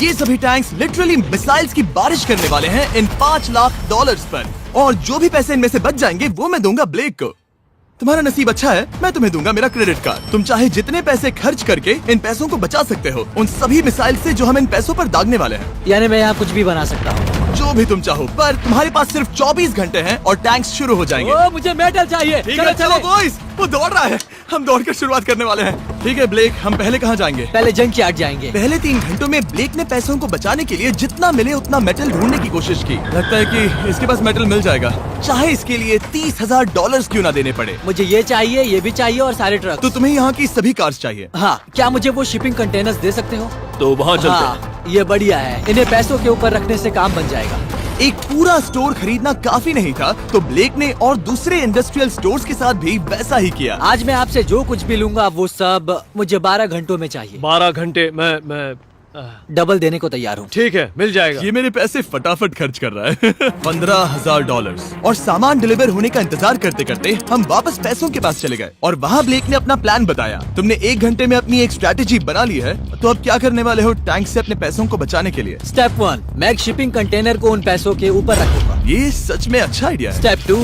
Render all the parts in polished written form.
ये सभी tanks literally missiles की बारिश करने वाले हैं इन $5 लाख पर, और जो भी पैसे इनमें से बच जाएंगे वो मैं दूंगा ब्लेक को। तुम्हारा नसीब अच्छा है, मैं तुम्हें दूंगा मेरा क्रेडिट कार्ड। तुम चाहे जितने पैसे खर्च करके इन पैसों को बचा सकते हो, उन सभी मिसाइल से जो हम इन पैसों पर दागने वाले हैं। यानी मैं यहाँ कुछ भी बना सकता हूँ? जो भी तुम चाहो, पर तुम्हारे पास सिर्फ 24 घंटे हैं और टैंक्स शुरू हो जाएंगे। ओ, मुझे मेटल चाहिए। ठीक है, चलो बॉयज, वो दौड़ रहा है, हम दौड़ कर शुरुआत करने वाले हैं। ठीक है ब्लेक, हम पहले कहाँ जाएंगे? पहले जंक यार्ड जाएंगे। पहले 3 घंटों में ब्लेक ने पैसों को बचाने के लिए जितना मिले उतना मेटल ढूंढने की कोशिश की। लगता है कि इसके पास मेटल मिल जाएगा, चाहे इसके लिए $30,000 क्यों ना देने पड़े। मुझे ये चाहिए, ये भी चाहिए और सारे ट्रक। तो तुम्हें यहाँ की सभी कार्स चाहिए? हाँ, क्या मुझे वो शिपिंग कंटेनर्स दे सकते हो? तो वहाँ चलते हैं। हाँ, ये बढ़िया है, इन्हें पैसों के ऊपर रखने से काम बन जाएगा। एक पूरा स्टोर खरीदना काफी नहीं था, तो ब्लेक ने और दूसरे इंडस्ट्रियल स्टोर्स के साथ भी वैसा ही किया। आज मैं आपसे जो कुछ भी लूंगा वो सब मुझे 12 घंटों में चाहिए। 12 घंटे? मैं डबल देने को तैयार हूँ। ठीक है, मिल जाएगा। ये मेरे पैसे फटाफट खर्च कर रहा है। $15,000। और सामान डिलीवर होने का इंतजार करते करते हम वापस पैसों के पास चले गए और वहाँ ब्लेक ने अपना प्लान बताया। तुमने 1 घंटे में अपनी एक स्ट्रैटेजी बना ली है, तो अब क्या करने वाले हो टैंक से अपने पैसों को बचाने के लिए? स्टेप 1, मैं एक शिपिंग कंटेनर को उन पैसों के ऊपर रखूंगा। ये सच में अच्छा आइडिया है। स्टेप 2,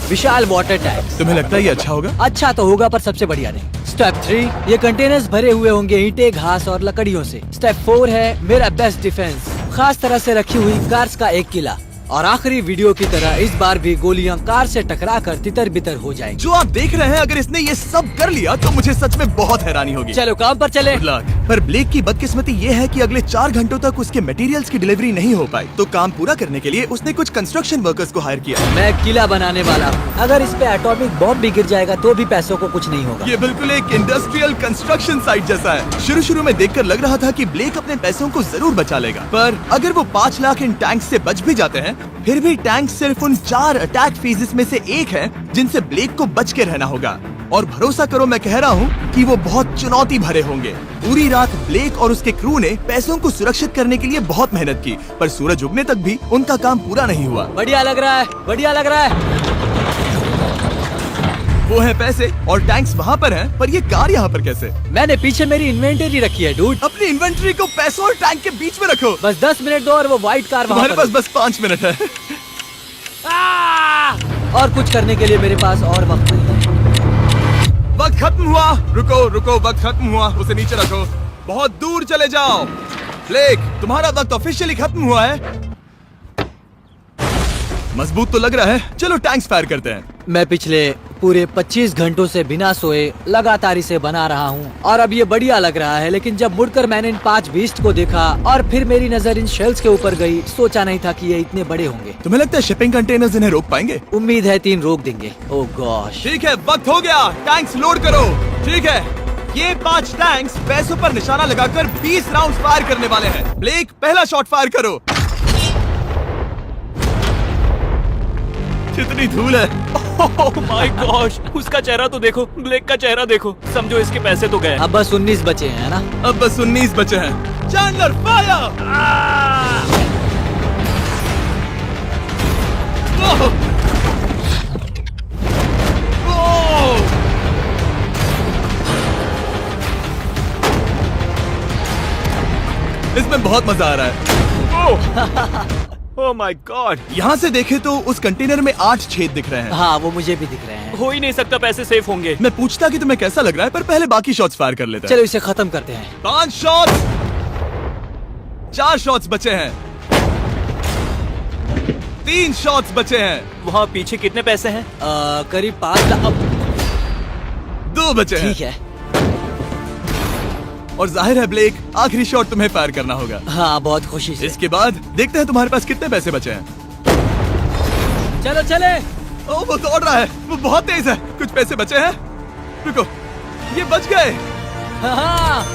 विशाल वाटर टैंक। तुम्हें लगता है ये अच्छा होगा? अच्छा तो होगा, पर सबसे बढ़िया नहीं। स्टेप 3, ये कंटेनर्स भरे हुए होंगे ईंटें, घास और लकड़ियों से। स्टेप 4 है मेरा बेस्ट डिफेंस, खास तरह से रखी हुई कार्स का एक किला। और आखिरी वीडियो की तरह इस बार भी गोलियां कार से टकराकर तितर बितर हो जाएंगी। जो आप देख रहे हैं, अगर इसने ये सब कर लिया तो मुझे सच में बहुत हैरानी होगी। चलो काम पर चले। पर ब्लेक की बदकिस्मती ये है कि अगले 4 घंटों तक उसके मटेरियल्स की डिलीवरी नहीं हो पाई, तो काम पूरा करने के लिए उसने कुछ कंस्ट्रक्शन वर्कर्स को हायर किया। मैं किला बनाने वाला हूँ, अगर इस पे एटॉमिक बॉम्ब भी गिर जाएगा तो भी पैसों को कुछ नहीं होगा। ये बिल्कुल एक इंडस्ट्रियल कंस्ट्रक्शन साइट जैसा है। शुरू में देखकर लग रहा था कि ब्लेक अपने पैसों को जरूर बचा लेगा, पर अगर वो 5 लाख इन टैंक से बच भी जाते हैं, फिर भी टैंक सिर्फ उन 4 अटैक फेजेस में से एक है जिनसे ब्लेक को बच के रहना होगा। और भरोसा करो, मैं कह रहा हूँ कि वो बहुत चुनौती भरे होंगे। पूरी रात ब्लेक और उसके क्रू ने पैसों को सुरक्षित करने के लिए बहुत मेहनत की, पर सूरज उगने तक भी उनका काम पूरा नहीं हुआ। बढ़िया लग रहा है, बढ़िया लग रहा है। वो है पैसे और टैंक्स वहाँ पर हैं, पर ये कार यहाँ पर कैसे? मैंने पीछे मेरी इन्वेंटरी रखी है डूड। अपनी इन्वेंटरी को पैसों और टैंक के बीच में रखो। बस 10 मिनट दो और वो व्हाइट कार वहाँ तुम्हारे पास बस 5 मिनट है। और कुछ करने के लिए मेरे पास और वक्त नहीं है। वक्त खत्म हुआ। रुको, वक्त खत्म हुआ, उसे नीचे रखो, बहुत दूर चले जाओ। ब्लेक, तुम्हारा वक्त ऑफिशियली खत्म हुआ है। मजबूत तो लग रहा है, चलो टैंक्स फायर करते हैं। मैं पिछले पूरे 25 घंटों से बिना सोए लगातार इसे बना रहा हूँ और अब ये बढ़िया लग रहा है, लेकिन जब मुड़कर मैंने इन 5 बीस्ट को देखा और फिर मेरी नजर इन शेल्स के ऊपर गई, सोचा नहीं था कि ये इतने बड़े होंगे। तुम्हें लगता है शिपिंग कंटेनर्स इन्हें रोक पाएंगे? उम्मीद है 3 रोक देंगे। ओह गॉश। ठीक है, वक्त हो गया, टैंक्स लोड करो। ठीक है, ये 5 टैंक्स पैसों पर निशाना लगाकर 20 राउंड फायर करने वाले हैं। ब्लेक, पहला शॉट फायर करो। कितनी धूल है। ओह माय गॉश, उसका चेहरा तो देखो, ब्लेक का चेहरा देखो, समझो इसके पैसे तो गए। अब बस 19 बचे हैं ना? अब बस 19 बचे हैं। Chandler fire. इसमें बहुत मजा आ रहा है। ओह माय गॉड। यहाँ से देखे तो उस कंटेनर में 8 छेद दिख रहे हैं। हाँ, वो मुझे भी दिख रहे हैं। हो ही नहीं सकता, पैसे सेफ होंगे। मैं पूछता कि तुम्हें कैसा लग रहा है, पर पहले बाकी शॉट्स फायर कर लेते हैं। चलो इसे खत्म करते हैं। 5 शॉट्स, 4 शॉट्स बचे हैं, 3 शॉट्स बचे हैं। वहाँ पीछे कितने पैसे हैं? करीब 5 लाख। 2 बचे हैं। ठीक है। और जाहिर है ब्लेक, आखिरी शॉट तुम्हें फायर करना होगा। हाँ, बहुत खुशी से। इसके बाद देखते हैं तुम्हारे पास कितने पैसे बचे हैं। चलो चले। ओ, वो दौड़ रहा है, वो बहुत तेज है। कुछ पैसे बचे हैं। रुको, ये बच गए। हाँ,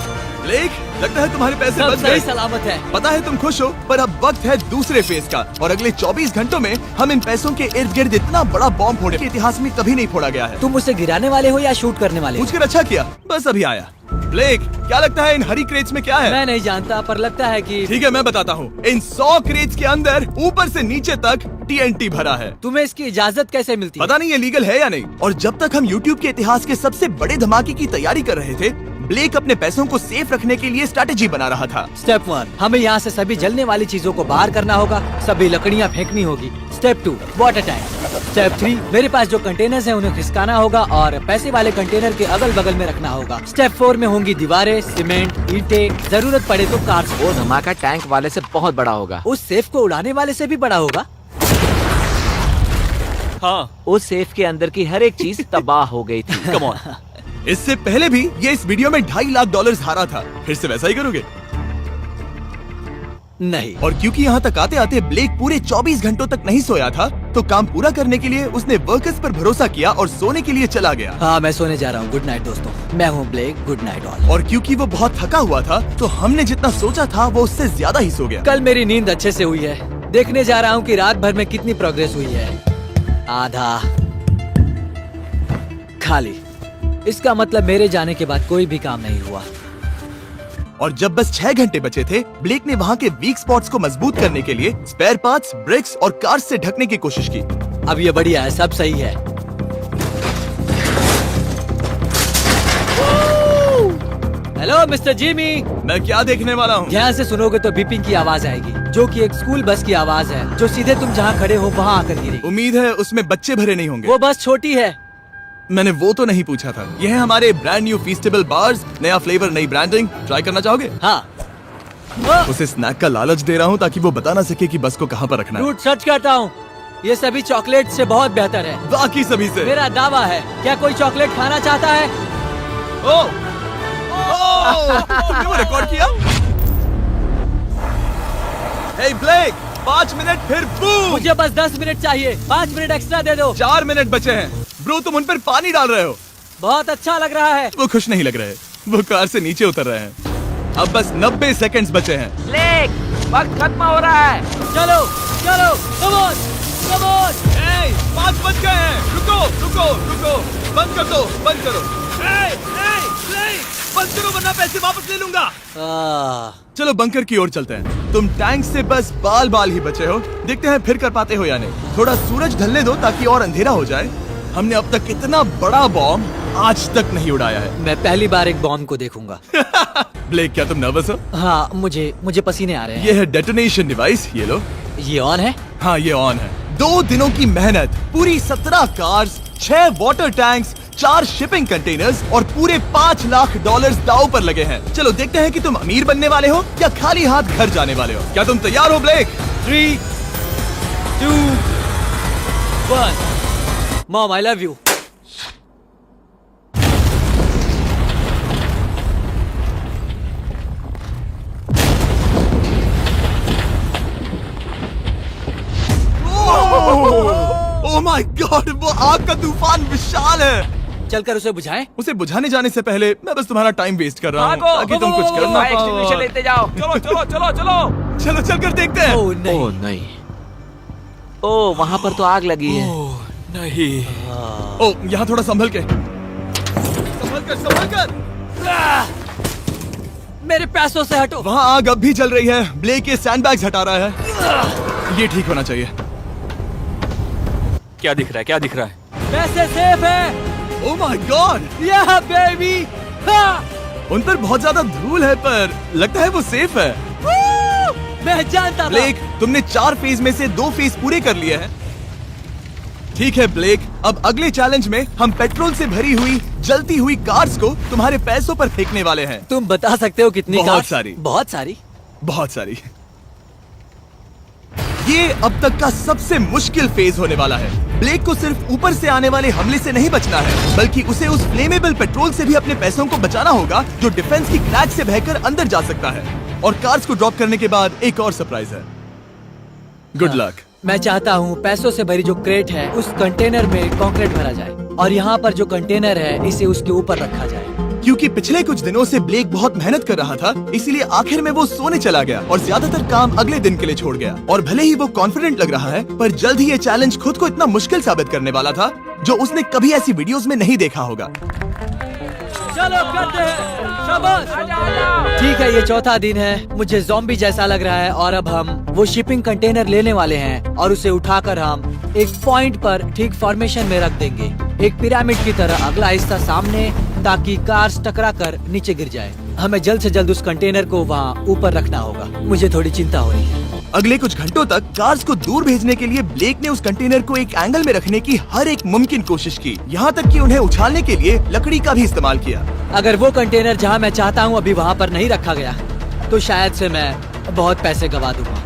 ब्लेक, लगता है तुम्हारे पैसे सब बच सही गए। सलामत है। पता है तुम खुश हो, पर अब वक्त है दूसरे फेज का, और अगले 24 घंटों में हम इन पैसों के इर्द गिर्द इतना बड़ा बॉम्ब फोड़े इतिहास में कभी नहीं फोड़ा गया है। तुम उसे गिराने वाले हो या शूट करने वाले हो? पूछकर अच्छा किया, बस अभी आया। ब्लेक, क्या लगता है इन हरी क्रेट्स में क्या है? मैं नहीं जानता, पर लगता है कि ठीक है, मैं बताता हूँ। इन 100 क्रेट्स के अंदर ऊपर से नीचे तक TNT भरा है। तुम्हें इसकी इजाजत कैसे मिलती है? पता नहीं ये लीगल है या नहीं। और जब तक हम YouTube के इतिहास के सबसे बड़े धमाके की तैयारी कर रहे थे, ब्लेक अपने पैसों को सेफ रखने के लिए स्ट्रेटेजी बना रहा था। स्टेप 1, हमें यहाँ से सभी जलने वाली चीजों को बाहर करना होगा, सभी लकड़ियाँ फेंकनी होगी। Step 2, water tank. स्टेप 3, मेरे पास जो कंटेनर्स हैं उन्हें खिसकाना होगा और पैसे वाले कंटेनर के अगल बगल में रखना होगा। स्टेप 4 में होंगी दीवारें, सीमेंट, ईंटें, जरूरत पड़े तो कार्स। वो धमाका टैंक वाले से बहुत बड़ा होगा। उस सेफ को उड़ाने वाले से भी बड़ा होगा। हाँ, उस सेफ के अंदर की हर एक चीज तबाह हो गई थी। Come on. इससे पहले भी ये इस वीडियो में $2.5 लाख हारा था, फिर से वैसा ही करोगे? नहीं। और क्योंकि यहाँ तक आते आते ब्लेक पूरे 24 घंटों तक नहीं सोया था, तो काम पूरा करने के लिए उसने वर्कर्स पर भरोसा किया और सोने के लिए चला गया। हाँ, मैं सोने जा रहा हूँ। गुड नाइट दोस्तों, मैं हूँ ब्लेक। Good night all. और क्योंकि वो बहुत थका हुआ था, तो हमने जितना सोचा था वो उससे ज्यादा ही सो गया। कल मेरी नींद अच्छे से हुई है। देखने जा रहा हूँ कि रात भर में कितनी प्रोग्रेस हुई है। आधा खाली। इसका मतलब मेरे जाने के बाद कोई भी काम नहीं हुआ। और जब बस 6 घंटे बचे थे, ब्लेक ने वहाँ के वीक स्पॉट्स को मजबूत करने के लिए स्पेयर पार्ट्स, ब्रिक्स और कार्स से ढकने की कोशिश की। अब ये बढ़िया है, सब सही है। Hello mister Jimmy. मैं क्या देखने वाला हूँ? ध्यान से सुनोगे तो बीपिंग की आवाज आएगी, जो कि एक स्कूल बस की आवाज है, जो सीधे तुम जहाँ खड़े हो वहाँ आकर गिरेगी। उम्मीद है उसमें बच्चे भरे नहीं होंगे। वो बस छोटी है। मैंने वो तो नहीं पूछा था। यह है हमारे ब्रांड न्यू फीस्टेबल बार्स, नया फ्लेवर, नई ब्रांडिंग। ट्राई करना चाहोगे? हाँ। उसे स्नैक का लालच दे रहा हूँ ताकि वो बता ना सके कि बस को कहाँ पर रखना है। झूठ सच कहता हूँ, ये सभी चॉकलेट से बहुत बेहतर है। बाकी सभी से। मेरा दावा है। क्या कोई चॉकलेट खाना चाहता है? ये वो रिकॉर्ड किया? Hey ब्लेक, 5 मिनट फिर बूम। मुझे बस 10 मिनट चाहिए। 5 मिनट एक्स्ट्रा दे दो। 4 मिनट बचे हैं। ब्रो, तुम उन पर पानी डाल रहे हो। बहुत अच्छा लग रहा है। वो खुश नहीं लग रहे। वो कार से नीचे उतर रहे हैं। अब बस 90 सेकंड्स बचे हैं। ब्लेक, वक्त खत्म हो रहा है। चलो चलो, कम ऑन कम ऑन। 5 बज गए हैं। रुको रुको रुको, बंद कर दो, बंद करो। बंद करो वरना पैसे वापस ले लूंगा। चलो बंकर की ओर चलते हैं। तुम टैंक से बस बाल बाल ही बचे हो। देखते हैं फिर कर पाते हो या नहीं। थोड़ा सूरज ढलने दो ताकि और अंधेरा हो जाए। हमने अब तक इतना बड़ा बॉम्ब आज तक नहीं उड़ाया है। मैं पहली बार एक बॉम्ब को देखूंगा। ब्लेक, क्या तुम नर्वस हो? हाँ, मुझे पसीने आ रहे हैं। ये है डेटोनेशन डिवाइस, ये लो। ये ऑन है? हाँ, ये ऑन है। 2 दिनों की मेहनत, पूरी 17 cars, 6 water tanks, 4 shipping containers और पूरे $5 लाख दांव पर लगे हैं। चलो देखते हैं कि तुम अमीर बनने वाले हो या खाली हाथ घर जाने वाले हो। क्या तुम तैयार हो Blake? 3, 2, 1। Mom, I love you. Oh my god, वो आग का तूफान विशाल है। चलकर उसे बुझाएं। उसे बुझाने जाने से पहले मैं बस तुम्हारा टाइम वेस्ट कर रहा हूँ भागो, ताकि तुम कुछ कर ना फायर एक्सटिंग्विशर पाओ। लेते जाओ। चलो चलो चलो चलो। चलो चलकर देखते हैं। ओह नहीं। ओह नहीं, ओह वहाँ पर तो आग लगी है। ओह नहीं। ओह, यहाँ थोड़ा संभल के, संभल कर, संभल कर। मेरे पैसों से हटो। वहाँ आग अब भी जल रही है। ब्लेक ये सैंडबैग्स हटा रहा है। ये ठीक होना चाहिए। क्या दिख रहा है, क्या दिख रहा है? पैसे सेफ है। ओह माय गॉड, या बेबी। उन पर बहुत ज्यादा धूल है पर लगता है वो सेफ है। मैं जानता था। ब्लेक, तुमने 4 फेज में से 2 फेज पूरे कर लिए हैं। ठीक है ब्लेक, अब अगले चैलेंज में हम पेट्रोल से भरी हुई जलती हुई कार्स को तुम्हारे पैसों पर फेंकने वाले हैं। तुम बता सकते हो कितनी बहुत कार्स? सारी। बहुत सारी। बहुत सारी। ये अब तक का सबसे मुश्किल फेज होने वाला है। ब्लेक को सिर्फ ऊपर से आने वाले हमले से नहीं बचना है, बल्कि उसे उस फ्लेमेबल पेट्रोल से भी अपने पैसों को बचाना होगा जो डिफेंस की क्रैक से बहकर अंदर जा सकता है। और कार्स को ड्रॉप करने के बाद एक और सरप्राइज है। Good luck. मैं चाहता हूँ पैसों से भरी जो क्रेट है उस कंटेनर में कंक्रीट भरा जाए और यहाँ पर जो कंटेनर है इसे उसके ऊपर रखा जाए। क्योंकि पिछले कुछ दिनों से ब्लेक बहुत मेहनत कर रहा था, इसीलिए आखिर में वो सोने चला गया और ज्यादातर काम अगले दिन के लिए छोड़ गया। और भले ही वो कॉन्फिडेंट लग रहा है, पर जल्द ही ये चैलेंज खुद को इतना मुश्किल साबित करने वाला था जो उसने कभी ऐसी वीडियोस में नहीं देखा होगा। चलो करते हैं। शाबाश। ठीक है, ये चौथा दिन है। मुझे ज़ॉम्बी जैसा लग रहा है और अब हम वो शिपिंग कंटेनर लेने वाले हैं और उसे उठाकर हम एक पॉइंट पर ठीक फॉर्मेशन में रख देंगे, एक पिरामिड की तरह। अगला हिस्सा सामने, ताकि कार्स टकरा कर नीचे गिर जाए। हमें जल्द से जल्द उस कंटेनर को वहाँ ऊपर रखना होगा। मुझे थोड़ी चिंता हो रही है। अगले कुछ घंटों तक कार्स को दूर भेजने के लिए ब्लेक ने उस कंटेनर को एक एंगल में रखने की हर एक मुमकिन कोशिश की, यहाँ तक कि उन्हें उछालने के लिए लकड़ी का भी इस्तेमाल किया। अगर वो कंटेनर जहाँ मैं चाहता हूँ अभी वहाँ पर नहीं रखा गया तो शायद से मैं बहुत पैसे गवा दूंगा।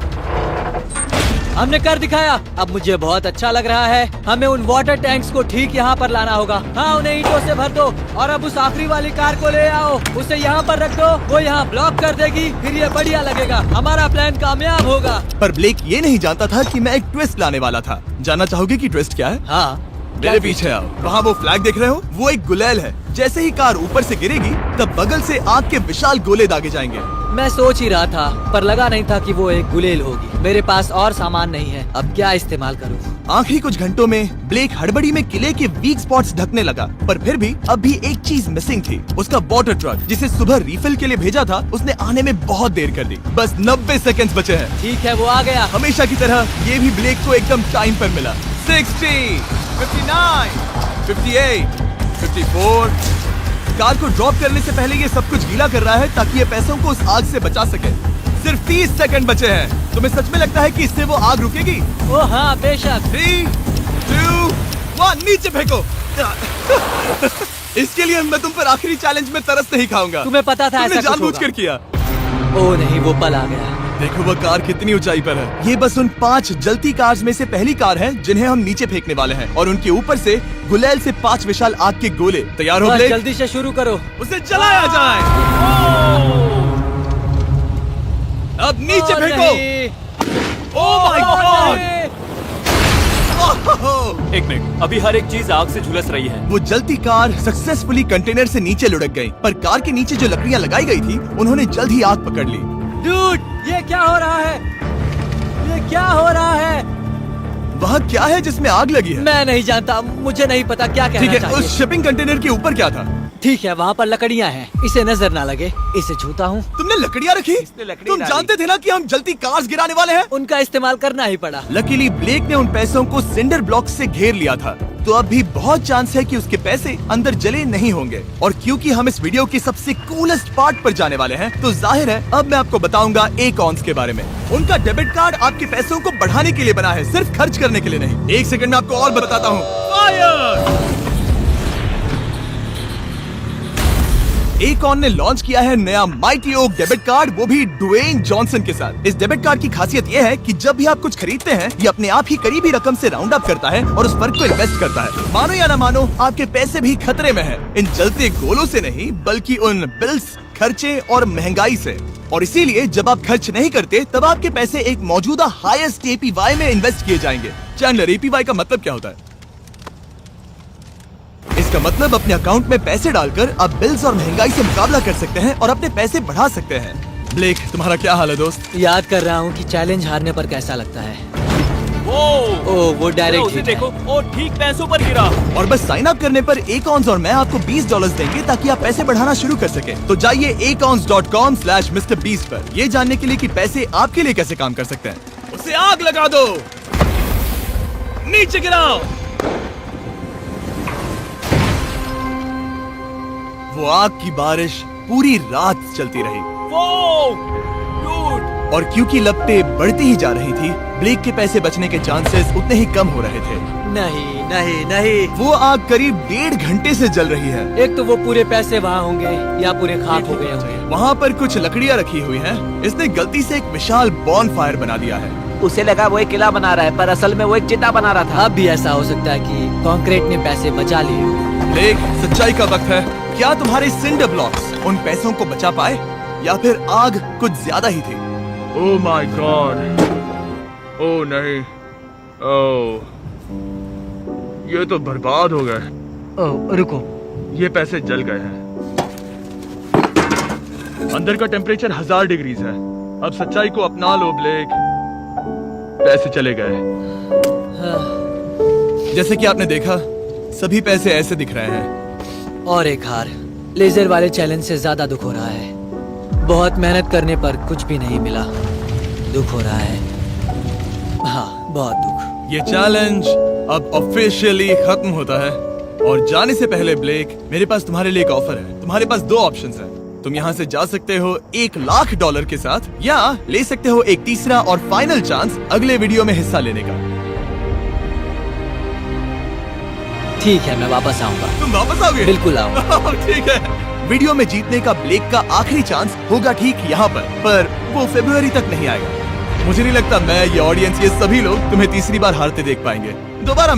हमने कर दिखाया, अब मुझे बहुत अच्छा लग रहा है। हमें उन वाटर टैंक्स को ठीक यहाँ पर लाना होगा। हाँ, उन्हें ईंटों से भर दो और अब उस आखिरी वाली कार को ले आओ, उसे यहाँ पर रख दो। वो यहाँ ब्लॉक कर देगी, फिर ये बढ़िया लगेगा। हमारा प्लान कामयाब होगा। पर ब्लेक ये नहीं जानता था कि मैं एक ट्विस्ट लाने वाला था। जानना चाहोगे कि ट्विस्ट क्या है? हाँ, मेरे पीछे आओ। वहाँ वो फ्लैग देख रहे हो, वो एक गुलेल है। जैसे ही कार ऊपर से गिरेगी तब बगल से आग के विशाल गोले दागे जाएंगे। मैं सोच ही रहा था, पर लगा नहीं था कि वो एक गुलेल होगी। मेरे पास और सामान नहीं है, अब क्या इस्तेमाल करूँ? आखिरी कुछ घंटों में ब्लेक हड़बड़ी में किले के वीक स्पॉट्स ढकने लगा, पर फिर भी अब भी एक चीज मिसिंग थी। उसका वाटर ट्रक, जिसे सुबह रिफिल के लिए भेजा था, उसने आने में बहुत देर कर दी। बस 90 सेकंड्स बचे हैं। ठीक है, वो आ गया। हमेशा की तरह ये भी ब्लेक को एकदम टाइम पर मिला। 60, 59, 58, 54। कार को ड्रॉप करने से पहले ये सब कुछ गीला कर रहा है ताकि ये पैसों को उस आग से बचा सके। सिर्फ 30 सेकंड बचे हैं। तुम्हें सच में लगता है कि इससे वो आग रुकेगी? ओ हाँ, बेशक। 3, 2, 1, नीचे फेंको। इसके लिए मैं तुम पर आखिरी चैलेंज में तरस नहीं खाऊंगा। तुम्हें पता था तुमने ऐसा कुछ जानबूझकर होगा। किया। ओ नहीं, वो पल आ गया। देखो वो कार कितनी ऊंचाई पर है। ये बस उन 5 जलती कार्स में से पहली कार है जिन्हें हम नीचे फेंकने वाले हैं, और उनके ऊपर से गुलेल से 5 विशाल आग के गोले। तैयार हो बस ब्लेक? जल्दी से शुरू करो। उसे जलाया जाए। अब नीचे ओ फेंको। नहीं। Oh my oh God! नहीं। एक मिनट, अभी हर एक चीज आग से झुलस रही है। वो जलती कार सक्सेसफुली कंटेनर से नीचे लुढ़क गई, पर कार के नीचे जो लकड़ियां लगाई गई थी उन्होंने जल्द ही आग पकड़ ली। डूड, ये क्या हो रहा है? ये क्या हो रहा है? वह क्या है जिसमें आग लगी है? मैं नहीं जानता, मुझे नहीं पता क्या ठीक कहना है, चाहिए। उस शिपिंग कंटेनर के ऊपर क्या था? ठीक है, वहाँ पर लकड़ियाँ हैं, इसे नजर ना लगे। इसे छूता हूँ। तुमने लकड़ियां रखी? इसने लकड़ी तुम डाली। जानते थे ना कि हम जलती कार्स गिराने वाले हैं? उनका इस्तेमाल करना ही पड़ा। लकीली ब्लेक ने उन पैसों को सिंडर ब्लॉक से घेर लिया था, तो अब भी बहुत चांस है कि उसके पैसे अंदर जले नहीं होंगे। और क्योंकि हम इस वीडियो के सबसे कूलेस्ट पार्ट पर जाने वाले हैं, तो जाहिर है अब मैं आपको बताऊंगा एकॉन्स के बारे में। उनका डेबिट कार्ड आपके पैसों को बढ़ाने के लिए बना है, सिर्फ खर्च करने के लिए नहीं। एक सेकंड में आपको और बताता हूँ। फायर! एकॉन ने लॉन्च किया है नया माइटी ओक डेबिट कार्ड, वो भी ड्वेन जॉनसन के साथ। इस डेबिट कार्ड की खासियत ये है कि जब भी आप कुछ खरीदते हैं, ये अपने आप ही करीबी रकम से राउंड अप करता है और उस फर्क को इन्वेस्ट करता है। मानो या ना मानो, आपके पैसे भी खतरे में हैं। इन जलते गोलों से नहीं, बल्कि उन बिल्स, खर्चे और महंगाई से। और इसीलिए जब आप खर्च नहीं करते, तब आपके पैसे एक मौजूदा हाईएस्ट APY में इन्वेस्ट किए जाएंगे। चैंडलर, APY का मतलब क्या होता है? इसका मतलब अपने अकाउंट में पैसे डालकर आप बिल्स और महंगाई से मुकाबला कर सकते हैं और अपने पैसे बढ़ा सकते हैं। ब्लेक, तुम्हारा क्या हाल है दोस्त? याद कर रहा हूँ कि चैलेंज हारने पर कैसा लगता है। वो डायरेक्ट उसे हिट है। देखो, वो ठीक पैसों पर गिरा। और बस साइन अप करने पर एकॉन्स और मैं आपको $20 देंगे ताकि आप पैसे बढ़ाना शुरू कर सके। तो जाइए acons.com/MrBeast पर, ये जानने के लिए कि पैसे आपके लिए कैसे काम कर सकते हैं। उसे आग लगा दो, नीचे गिराओ। वो आग की बारिश पूरी रात चलती रही। और क्योंकि लपटें बढ़ती ही जा रही थी, ब्लेक के पैसे बचने के चांसेस उतने ही कम हो रहे थे। नहीं नहीं नहीं, वो आग करीब 1.5 घंटे से जल रही है। एक तो वो पूरे पैसे वहाँ होंगे या पूरे खाक हो गए होंगे। वहाँ पर कुछ लकड़ियाँ रखी हुई हैं। इसने गलती से एक विशाल बॉनफायर बना दिया है। उसे लगा वो एक किला बना रहा है, पर असल में वो एक चिता बना रहा था। अब भी ऐसा हो सकता है कि कंक्रीट ने पैसे बचा लिए हो। ब्लेक, सच्चाई का वक्त है। क्या तुम्हारे सिंडर ब्लॉक्स उन पैसों को बचा पाए, या फिर आग कुछ ज्यादा ही थी? ओह माय गॉड! ओह नहीं, ओह, ये तो बर्बाद हो गए। ओह, रुको। ये पैसे जल गए हैं। अंदर का टेम्परेचर 1000 डिग्रीज है। अब सच्चाई को अपना लो ब्लेक, पैसे चले गए। जैसे कि आपने देखा, सभी पैसे ऐसे दिख रहे हैं। और एक हार। लेजर वाले चैलेंज से ज्यादा दुख हो रहा है। बहुत मेहनत करने पर कुछ भी नहीं मिला। दुख हो रहा है। हाँ, बहुत दुख। ये चैलेंज अब ऑफिशियली खत्म होता है। और जाने से पहले ब्लेक, मेरे पास तुम्हारे लिए एक ऑफर है। तुम्हारे पास दो ऑप्शंस हैं। तुम यहाँ से जा सकते हो $1,00,000 के साथ, या ले सकते हो एक तीसरा और फाइनल चांस अगले वीडियो में हिस्सा लेने का। ठीक है, मैं वापस आऊंगा। तुम वापस आओगे? बिल्कुल आऊंगा। ठीक है। वीडियो में जीतने का ब्लेक का आखिरी चांस होगा ठीक यहाँ पर वो फरवरी तक नहीं आएगा। मुझे नहीं लगता मैं, ये ऑडियंस, ये सभी लोग तुम्हें तीसरी बार हारते देख पाएंगे। दोबारा